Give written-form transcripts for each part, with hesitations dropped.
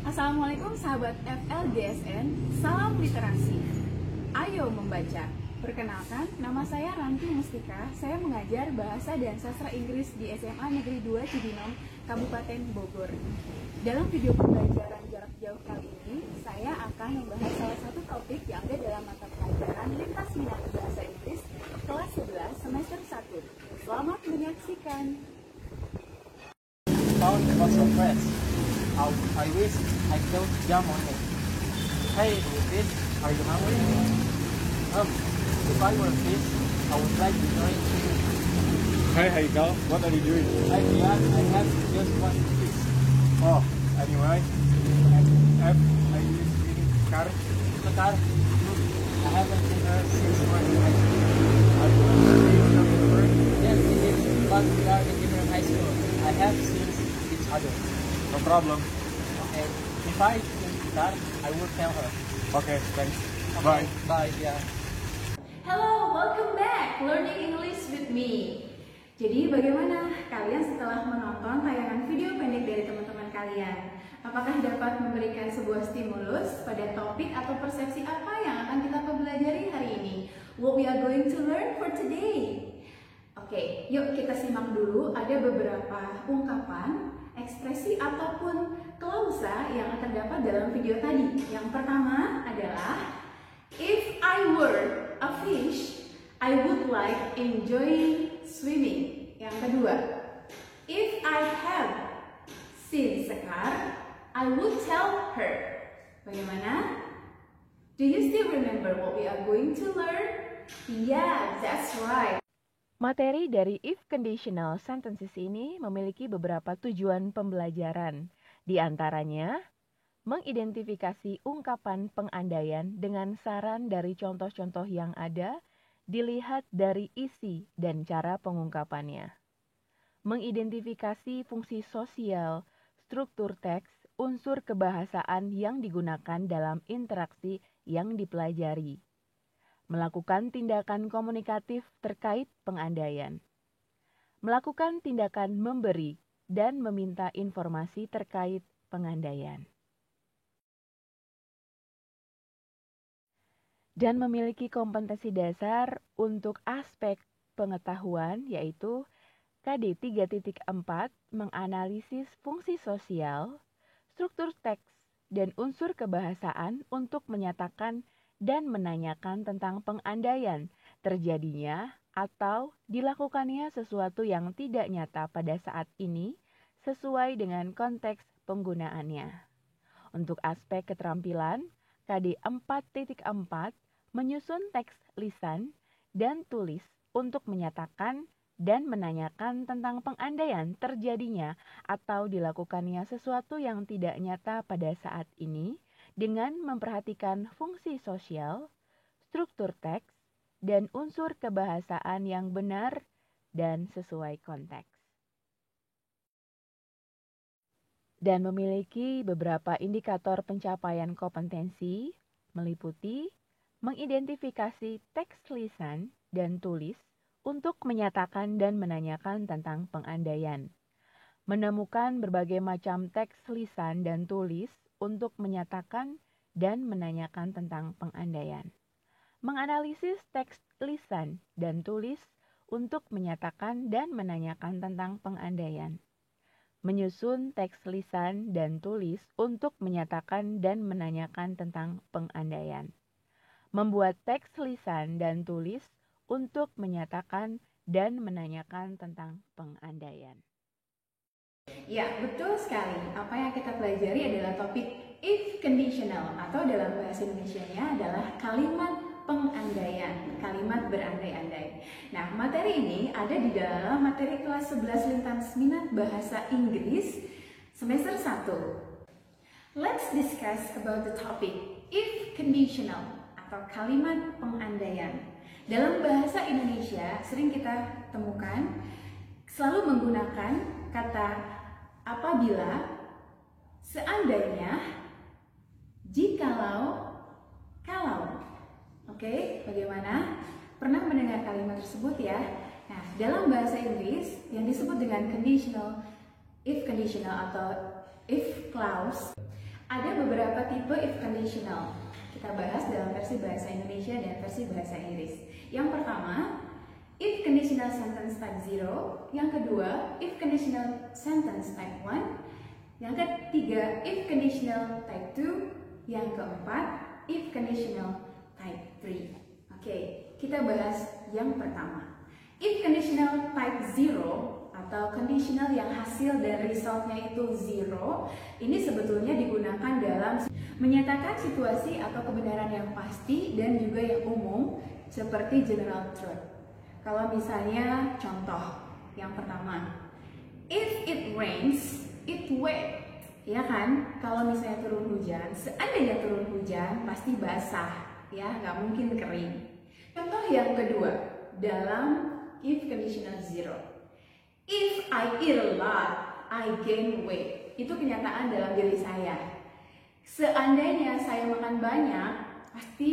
Assalamualaikum sahabat FLGSN, salam literasi. Ayo membaca. Perkenalkan, nama saya Ranti Mustika. Saya mengajar Bahasa dan Sastra Inggris di SMA Negeri 2 Cibinong, Kabupaten Bogor. Dalam video pembelajaran jarak jauh kali ini, saya akan membahas salah satu topik yang ada dalam mata pelajaran Lintas Minat Bahasa Inggris kelas 11 semester 1. Selamat menyaksikan. Found was so fresh. I wish I could jump on it. Hey, fish, are you hungry? If I were a fish, I would like to join you. Hi Haikal, what are you doing? I'm glad I have just one fish. Oh, anyway, and are you reading car? The car, I haven't seen her since we're in high school. Are you remember? Yes, it is, but we are in different high school. I have seen each other. No problem. Okay, if I see the car, I will tell her. Okay, thanks. Okay, Bye. Bye, yeah. Hello, welcome back Learning English with me. Jadi bagaimana kalian setelah menonton tayangan video pendek dari teman-teman kalian? Apakah dapat memberikan sebuah stimulus pada topik atau persepsi apa yang akan kita pelajari hari ini? What we are going to learn for today? Oke, yuk kita simak dulu ada beberapa ungkapan, ekspresi ataupun klausa yang terdapat dalam video tadi. Yang pertama adalah if I were a fish, I would like enjoying swimming. Yang kedua, if I had seen Sekar, I would tell her. Bagaimana? Do you still remember what we are going to learn? Yeah, that's right. Materi dari if conditional sentences ini memiliki beberapa tujuan pembelajaran. Di antaranya, mengidentifikasi ungkapan pengandaian dengan saran dari contoh-contoh yang ada, dilihat dari isi dan cara pengungkapannya. Mengidentifikasi fungsi sosial, struktur teks, unsur kebahasaan yang digunakan dalam interaksi yang dipelajari. Melakukan tindakan komunikatif terkait pengandaian. Melakukan tindakan memberi dan meminta informasi terkait pengandaian. Dan memiliki kompetensi dasar untuk aspek pengetahuan yaitu KD 3.4 menganalisis fungsi sosial, struktur teks, dan unsur kebahasaan untuk menyatakan dan menanyakan tentang pengandaian terjadinya atau dilakukannya sesuatu yang tidak nyata pada saat ini sesuai dengan konteks penggunaannya. Untuk aspek keterampilan, KD 4.4 menyusun teks lisan dan tulis untuk menyatakan dan menanyakan tentang pengandaian terjadinya atau dilakukannya sesuatu yang tidak nyata pada saat ini dengan memperhatikan fungsi sosial, struktur teks, dan unsur kebahasaan yang benar dan sesuai konteks. Dan memiliki beberapa indikator pencapaian kompetensi, meliputi mengidentifikasi teks lisan dan tulis untuk menyatakan dan menanyakan tentang pengandaian. Menemukan berbagai macam teks lisan dan tulis untuk menyatakan dan menanyakan tentang pengandaian. Menganalisis teks lisan dan tulis untuk menyatakan dan menanyakan tentang pengandaian. Menyusun teks lisan dan tulis untuk menyatakan dan menanyakan tentang pengandaian. Membuat teks lisan dan tulis untuk menyatakan dan menanyakan tentang pengandaian. Ya, betul sekali. Apa yang kita pelajari adalah topik if conditional atau dalam bahasa Indonesianya adalah kalimat pengandaian, kalimat berandai-andai. Nah, materi ini ada di dalam materi kelas 11 Lintas Minat Bahasa Inggris semester 1. Let's discuss about the topic if conditional atau kalimat pengandaian. Dalam bahasa Indonesia sering kita temukan selalu menggunakan kata apabila, seandainya, jikalau, kalau. Oke, bagaimana? Pernah mendengar kalimat tersebut ya? Nah, dalam bahasa Inggris yang disebut dengan conditional, if conditional atau if clause, Ada beberapa tipe if conditional. Kita bahas dalam versi bahasa Indonesia dan versi bahasa Inggris. Yang pertama, if conditional sentence type 0. Yang kedua, if conditional sentence type 1. Yang ketiga, if conditional type 2. Yang keempat, if conditional type 3. Oke, kita bahas yang pertama. If conditional type 0 atau conditional yang hasil dan resultnya itu 0, ini sebetulnya digunakan dalam menyatakan situasi atau kebenaran yang pasti dan juga yang umum seperti general truth. Kalau misalnya contoh yang pertama, if it rains, it wet. Ya kan? Kalau misalnya turun hujan, seandainya turun hujan pasti basah, ya, nggak mungkin kering. Contoh yang kedua dalam if conditional 0. If I eat a lot, I gain weight. Itu kenyataan dalam diri saya. Seandainya saya makan banyak, pasti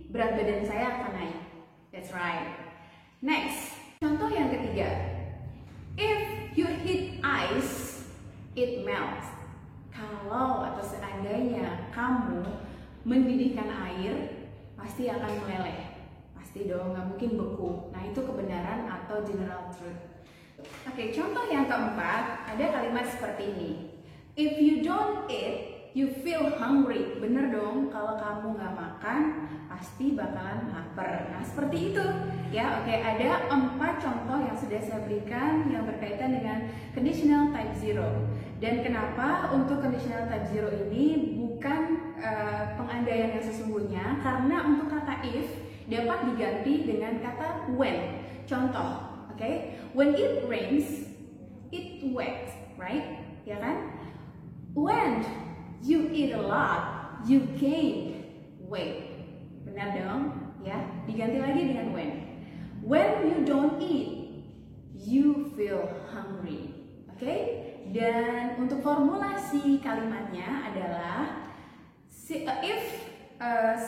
berat badan saya akan naik. That's right. Next, contoh yang ketiga. If you heat ice, it melts. Kalau atau seandainya kamu mendidihkan air, pasti akan meleleh. Pasti dong, nggak mungkin beku. Nah, itu kebenaran atau general truth. Oke, contoh yang keempat, ada kalimat seperti ini. If you don't eat, you feel hungry. Bener dong, kalau kamu nggak makan, pasti bakalan lapar. Nah, seperti itu. Ya, oke, ada 4 contoh yang sudah saya berikan yang berkaitan dengan conditional type 0. Dan kenapa untuk conditional type 0 ini bukan pengandaian yang sesungguhnya? Karena untuk kata if dapat diganti dengan kata when. Contoh. Okay, when it rains, it wet, right? Ya kan? When you eat a lot, you gain weight. Benar dong? Ya, diganti lagi dengan when. When you don't eat, you feel hungry. Okay? Dan untuk formulasi kalimatnya adalah if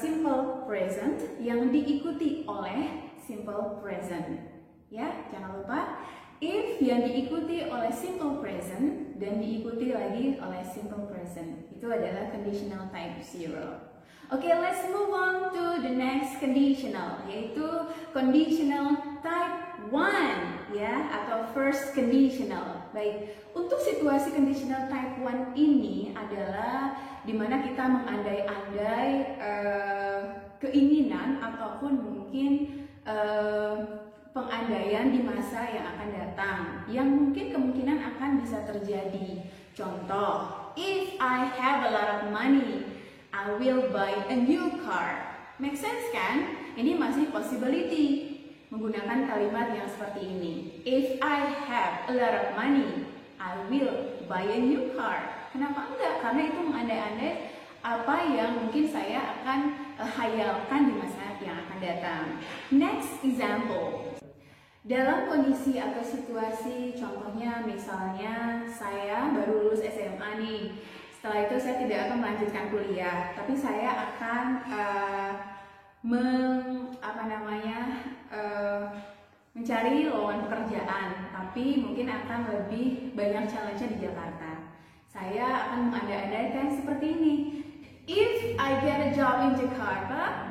simple present yang diikuti oleh simple present. Ya, jangan lupa if yang diikuti oleh simple present dan diikuti lagi oleh simple present. Itu adalah conditional type 0. Oke, let's move on to the next conditional, yaitu conditional type 1, ya, atau first conditional. Baik, untuk situasi conditional type 1 ini adalah dimana kita mengandai-andai keinginan ataupun mungkin pengandaian di masa yang akan datang yang mungkin kemungkinan akan bisa terjadi. Contoh, if I have a lot of money, I will buy a new car. Make sense kan? Ini masih possibility menggunakan kalimat yang seperti ini. If I have a lot of money, I will buy a new car. Kenapa enggak? Karena itu mengandai-andai apa yang mungkin saya akan hayalkan di masa yang akan datang. Next example. Dalam kondisi atau situasi, contohnya misalnya saya baru lulus SMA nih. Setelah itu saya tidak akan melanjutkan kuliah, tapi saya akan mencari lowongan pekerjaan, tapi mungkin akan lebih banyak challenge-nya di Jakarta. Saya akan mengandai-andaikan seperti ini. If I get a job in Jakarta,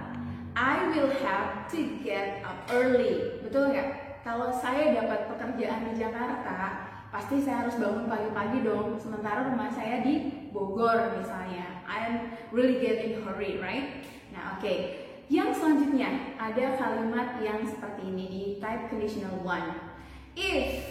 I will have to get up early. Betul nggak? Kalau saya dapat pekerjaan di Jakarta, pasti saya harus bangun pagi-pagi dong. Sementara rumah saya di Bogor misalnya. I'm really get in hurry, right? Nah, oke. Yang selanjutnya ada kalimat yang seperti ini di type conditional 1. If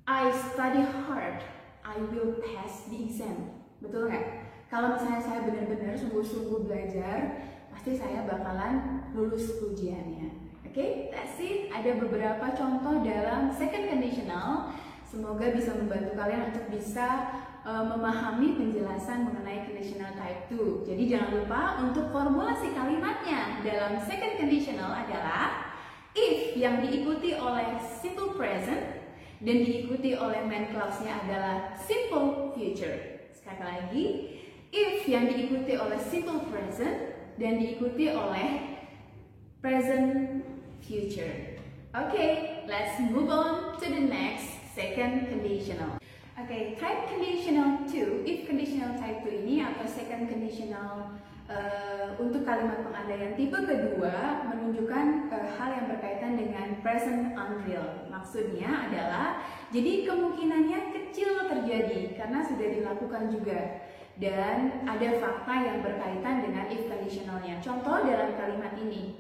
I study hard, I will pass the exam. Betul nggak? Kalau misalnya saya benar-benar sungguh-sungguh belajar, pasti saya bakalan lulus ujiannya. Oke, that's it. Ada beberapa contoh dalam second conditional. Semoga bisa membantu kalian untuk bisa memahami penjelasan mengenai conditional type 2. Jadi jangan lupa untuk formulasi kalimatnya dalam second conditional adalah if yang diikuti oleh simple present dan diikuti oleh main clause-nya adalah simple future. Sekali lagi, if yang diikuti oleh simple present dan diikuti oleh present future. Okay, let's move on to the next second conditional. Oke, type conditional 2, if conditional type 2 ini atau second conditional untuk kalimat pengandaian tipe kedua menunjukkan hal yang berkaitan dengan present unreal. Maksudnya adalah jadi kemungkinannya kecil terjadi karena sudah dilakukan juga dan ada fakta yang berkaitan dengan if conditionalnya. Contoh dalam kalimat ini,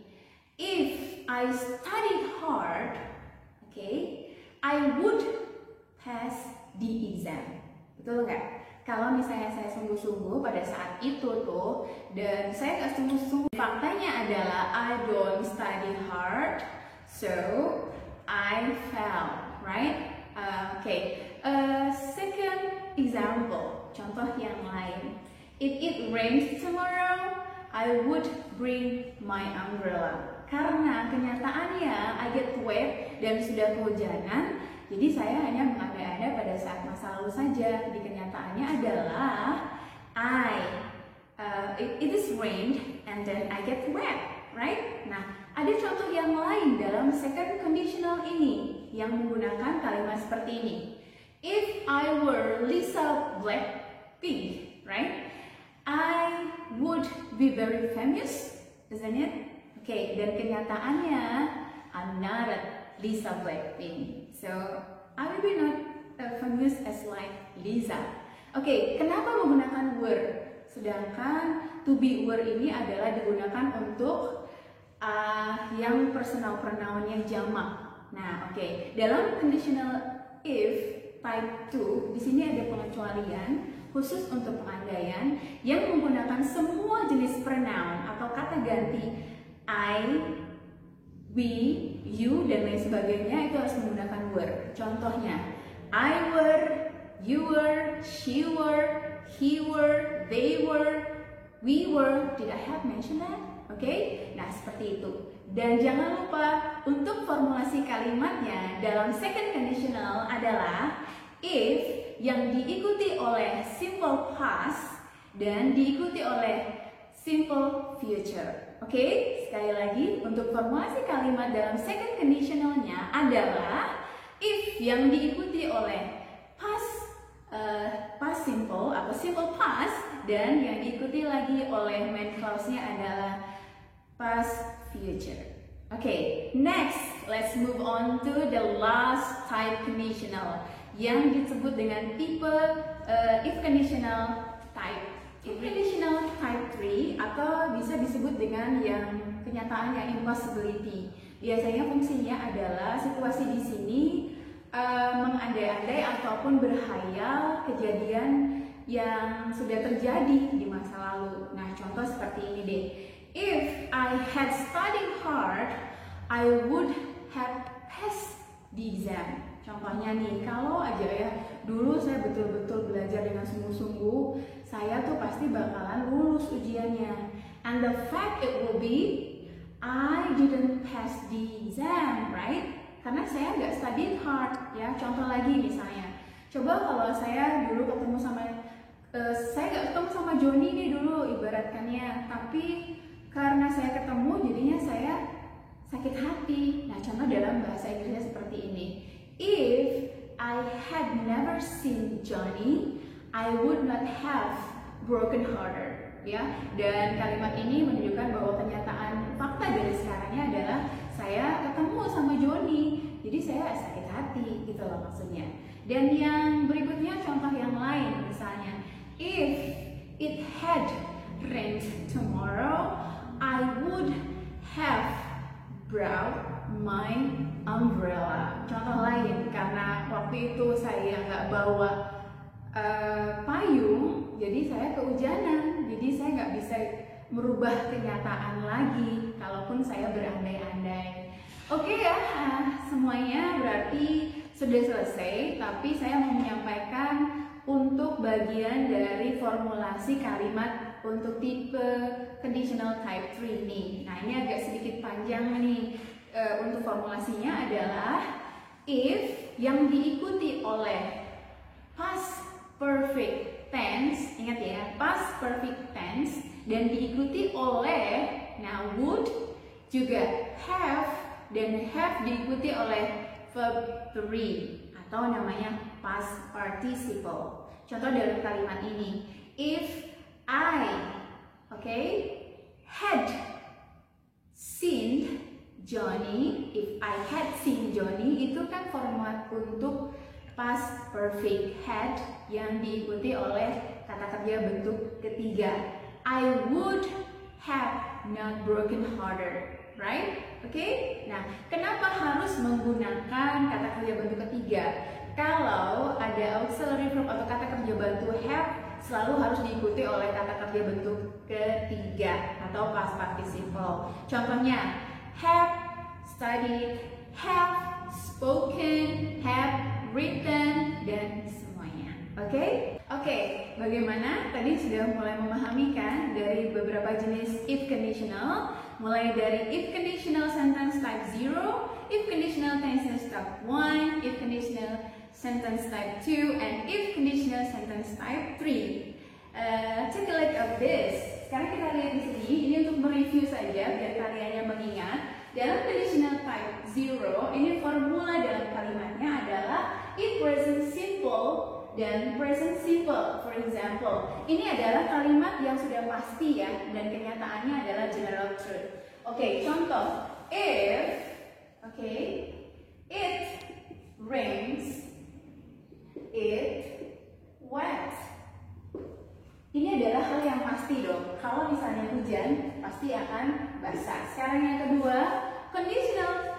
if I study hard, okay, I would pass the exam. Betul nggak? Kalau misalnya saya sungguh-sungguh pada saat itu tuh dan saya nggak sungguh-sungguh, faktanya adalah I don't study hard, so I fail, right? Second example, contoh yang lain. If it rains tomorrow, I would bring my umbrella. Karena kenyataannya I get wet dan sudah kehujanan, jadi saya hanya mengandai-andai pada saat masa lalu saja. Di kenyataannya adalah it is rained and then I get wet, right? Nah, ada contoh yang lain dalam second conditional ini yang menggunakan kalimat seperti ini. If I were Lisa Blackpink, right? I would be very famous, isn't it? Okay, dan kenyataannya I'm not Lisa Blackpink, so I will be not famous as like Lisa. Oke, kenapa menggunakan were? Sedangkan to be were ini adalah digunakan untuk yang personal pronoun yang jamak. Nah, oke, dalam conditional if type 2 di sini ada pengecualian khusus untuk pengandaian yang menggunakan semua jenis pronoun atau kata ganti I, we, you, dan lain sebagainya itu harus menggunakan were. Contohnya, I were, you were, she were, he were, they were, we were. Did I have mentioned that? Oke, nah seperti itu. Dan jangan lupa untuk formulasi kalimatnya dalam second conditional adalah if yang diikuti oleh simple past dan diikuti oleh simple future. Oke, sekali lagi untuk formulasi kalimat dalam second conditionalnya adalah if yang diikuti oleh past simple atau simple past dan yang diikuti lagi oleh main clause-nya adalah past future. Okay, next let's move on to the last type conditional yang disebut dengan tipe if conditional type. If conditional type 3 atau bisa disebut dengan yang kenyataan yang impossibility. Biasanya fungsinya adalah situasi di sini mengandai-andai ataupun berhayal kejadian yang sudah terjadi di masa lalu. Nah, contoh seperti ini deh. If I had studied hard, I would have passed the exam. Contohnya nih, kalau aja ya dulu saya betul-betul belajar dengan sungguh-sungguh, saya tuh pasti bakalan lulus ujiannya. And the fact it will be, I didn't pass the exam, right? Karena saya nggak studied hard, ya. Contoh lagi misalnya, coba kalau saya dulu ketemu sama, saya nggak ketemu sama Joni nih dulu ibaratkannya, tapi karena saya ketemu jadinya saya sakit hati. Nah, contoh dalam bahasa Inggrisnya seperti ini. If I had never seen Johnny, I would not have broken hearted. Ya, dan kalimat ini menunjukkan bahwa kenyataan fakta dari sekarangnya adalah saya ketemu sama Johnny, jadi saya sakit hati, gitu loh maksudnya. Dan yang berikutnya contoh yang lain, misalnya, if it had rained tomorrow, I would have brought my umbrella. Contoh lain, karena waktu itu saya nggak bawa payung, jadi saya kehujanan, jadi saya nggak bisa merubah kenyataan lagi kalaupun saya berandai-andai. Oke ya, semuanya berarti sudah selesai, tapi saya mau menyampaikan untuk bagian dari formulasi kalimat untuk tipe conditional type 3 nih. Nah, ini agak sedikit panjang nih. Untuk formulasinya adalah if yang diikuti oleh past perfect tense, ingat ya, past perfect tense, dan diikuti oleh would, juga have, dan have diikuti oleh verb 3 atau namanya past participle. Contoh dalam kalimat ini, if I, had seen Johnny, if I had seen Johnny, itu kan format untuk past perfect had yang diikuti oleh kata kerja bentuk ketiga. I would have not broken hearted, right? Nah, kenapa harus menggunakan kata kerja bentuk ketiga? Kalau ada auxiliary verb atau kata kerja bantu have, selalu harus diikuti oleh kata kerja bentuk ketiga atau past participle. Contohnya, have studied, have spoken, have written, dan semuanya. Oke, bagaimana? Tadi sudah mulai memahami kan dari beberapa jenis if conditional, mulai dari if conditional sentence type 0, if conditional sentence type 1, if conditional sentence type 2, and if conditional sentence type 3. Take a look at this. Sekarang kita lihat di sini, ini untuk mereview saja biar kalian yang mengingat. Dalam conditional type 0, ini formula dalam kalimatnya adalah if present simple dan present simple. For example, ini adalah kalimat yang sudah pasti ya, dan kenyataannya adalah general truth. Contoh, if it rains, it wet. Ini adalah hal yang pasti dong. Kalau misalnya hujan, pasti akan basah. Sekarang yang kedua, conditional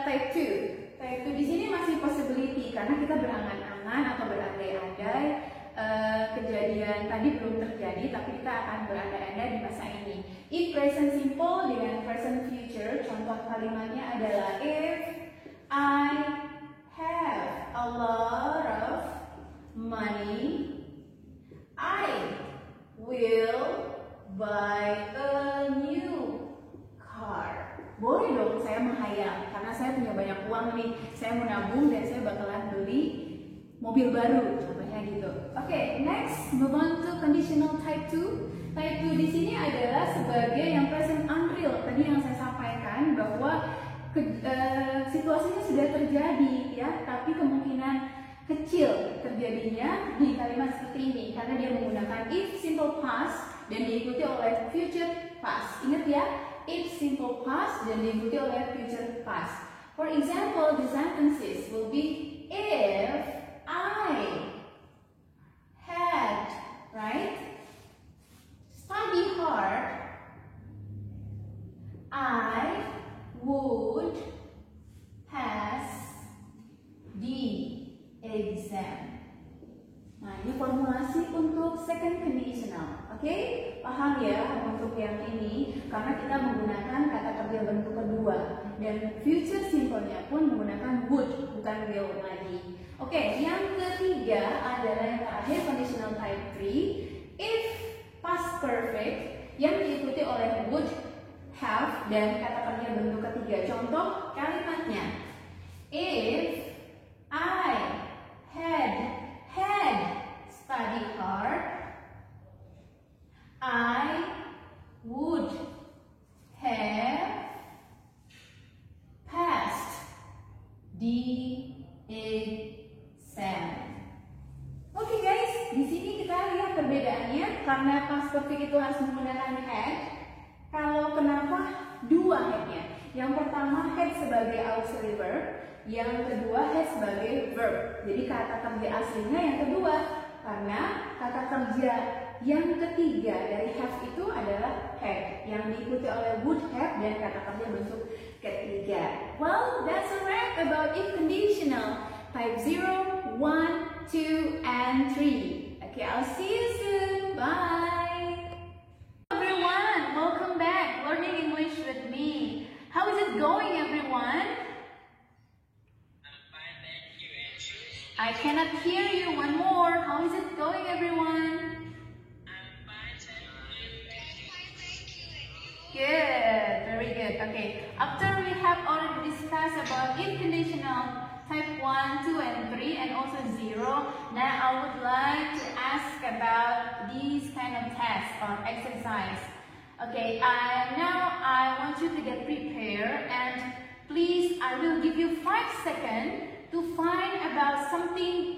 type 2. Type 2 di sini masih possibility karena kita berangan-angan atau berandai-andai kejadian tadi belum terjadi, tapi kita akan berandai-andai di masa ini. If present simple dengan present future, contoh kalimatnya adalah if I have a lot of money, I will buy a new car. Boleh dong saya menghayal, karena saya punya banyak uang nih, saya menabung dan saya bakalan beli mobil baru, contohnya gitu. Next, move on to conditional type 2. Type 2 di sini adalah sebagai yang present unreal. Tadi yang saya sampaikan bahwa situasinya sudah terjadi ya, tapi kemungkinan kecil terjadinya di kalimat seperti ini karena dia menggunakan if simple past dan diikuti oleh future past. Ingat ya, if simple past dan diikuti oleh future past. For example, the sentences will be if I had, study hard, I would pass the exam. Nah, ini formulasi untuk second conditional. Paham ya untuk yang ini karena kita menggunakan kata kerja bentuk kedua dan future simple-nya pun menggunakan would, bukan will lagi. Yang ketiga adalah yang terakhir conditional type 3, if past perfect yang diikuti oleh would, have, dan kata kerja bentuk ketiga. Contoh kalimatnya, if I had studied hard, I would have passed the exam. Guys, di sini kita lihat perbedaannya karena past perfect itu harus menggunakan had. Kalau kenapa dua had-nya? Yang pertama had sebagai auxiliary verb, yang kedua had sebagai verb. Jadi kata kerja aslinya yang kedua karena kata kerja yang ketiga dari have itu adalah had yang diikuti oleh would have dan kata kerja bentuk ketiga. Well, that's a wrap about if conditional type 0, 1, 2, and 3. I'll see you soon. Bye. Everyone, welcome back. Learning English with me. How is it going, everyone? I cannot hear you. One more. How is it going, everyone? Good. Very good. After we have already discussed about if conditional type 1, 2, and 3, and also 0, now I would like to ask about these kind of tests or exercise. Now I want you to get prepared, and please, I will give you 5 seconds to find about something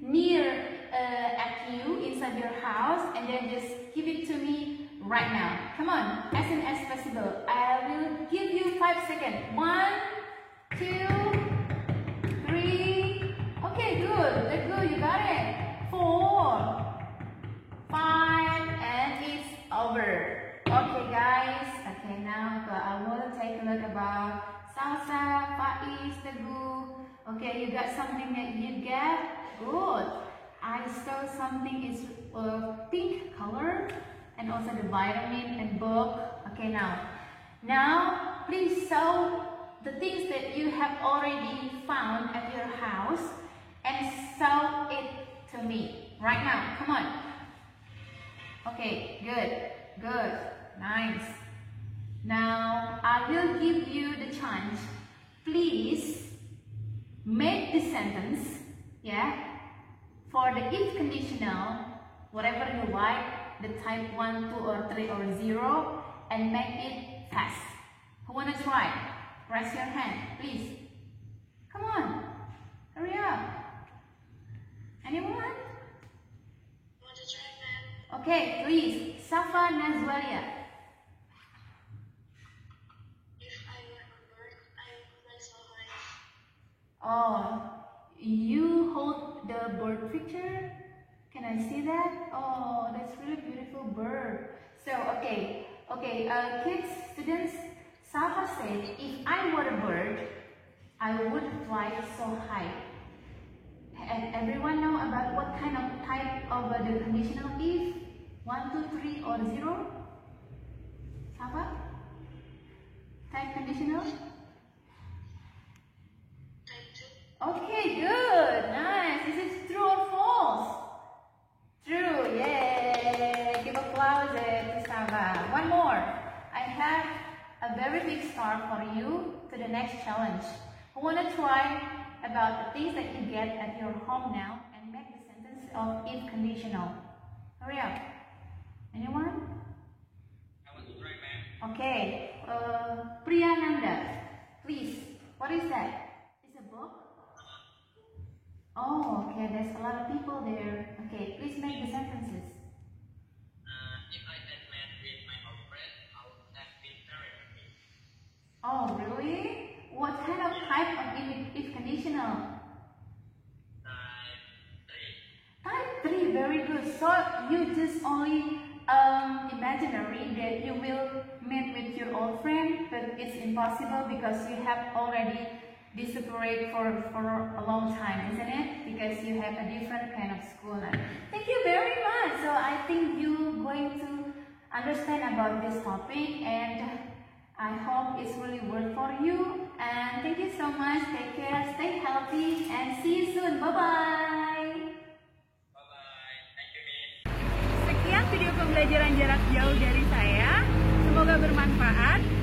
near at you inside your house, and then just give it to me right now. Come on, as soon as possible. I will give you 5 seconds. 1, 2, 3. Okay, good. Let's go. You got it. 4, 5, and it's over. Okay, guys. Okay, now I want to take a look about Salsa, Faiz, Teguh. Okay, you got something that you get? Good. I saw something is pink color, and also the vitamin and book. Okay, now please show the things that you have already found at your house and show it to me right now. Come on. Okay, good, nice. Now I will give you the chance. Please make the sentence, yeah, for the if conditional, whatever you like, the type 1, 2, or 3, or 0, and make it fast. Who wanna try? Raise your hand, please. Come on, hurry up. Anyone? Want to try that? Okay, please. Safa Nazwalia. If I were a bird, I would fly so high. Oh, you hold the bird picture? Can I see that? Oh, that's really beautiful bird. So, okay, kids, students, Safa said, if I were a bird, I would fly so high. And everyone know about what kind of type of the conditional if? 1, 2, 3, or 0? Safa? Type conditional? Type 2. Okay, good, nice. Is it true or false? True, yay! Give applause to Sava. One more. I have a very big star for you to the next challenge. Who wanna try about the things that you get at your home now and make the sentence of if conditional? Hurry up. Anyone? I want to try, ma'am. Okay, Priyananda, please. What is that? It's a book? Oh, okay, there's a lot of people there. Okay, please make the sentences. If I had met with my old friend, I would have been very happy. Oh, really? What kind of type of if conditional? Type 3. Type 3, very good. So you just only imaginary that you will meet with your old friend, but it's impossible because you have already been separate for a long time, isn't it? Because you have a different kind of school now. Thank you very much. So I think you're going to understand about this topic, and I hope it's really worth for you. And thank you so much. Take care, stay healthy, and see you soon. Bye-bye. Bye-bye. Thank you, Miss. Sekian video pembelajaran jarak jauh dari saya. Semoga bermanfaat.